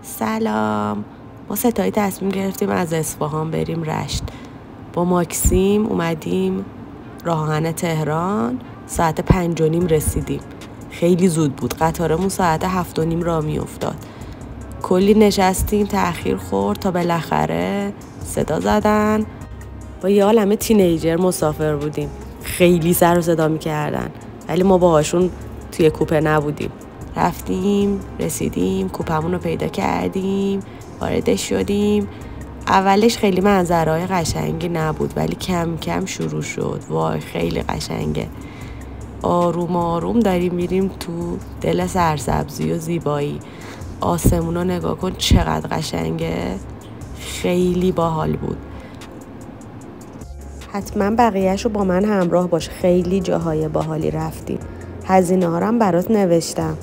سلام. ما ستایی تصمیم گرفتیم از اصفهان بریم رشت. با ماکسیم اومدیم راه آهن تهران. ساعت 5:30 رسیدیم. خیلی زود بود. قطارمون ساعت 7:30 راه میافتاد. کلی نشستیم، تأخیر خورد تا بالاخره صدا زدن. با یه عالمه تینیجر مسافر بودیم. خیلی سر و صدا میکردن، ولی ما باهاشون توی کوپه نبودیم. رفتیم، رسیدیم، کوپمون رو پیدا کردیم، واردش شدیم. اولش خیلی منظرهای قشنگی نبود، ولی کم کم شروع شد. وای خیلی قشنگه. آروم آروم داریم میریم تو دل سرسبزی و زیبایی. آسمون رو نگاه کن چقدر قشنگه. خیلی باحال بود. حتما بقیه‌شو با من همراه باش. خیلی جاهای باحالی رفتیم. هزینه ها رو هم برات نوشتم.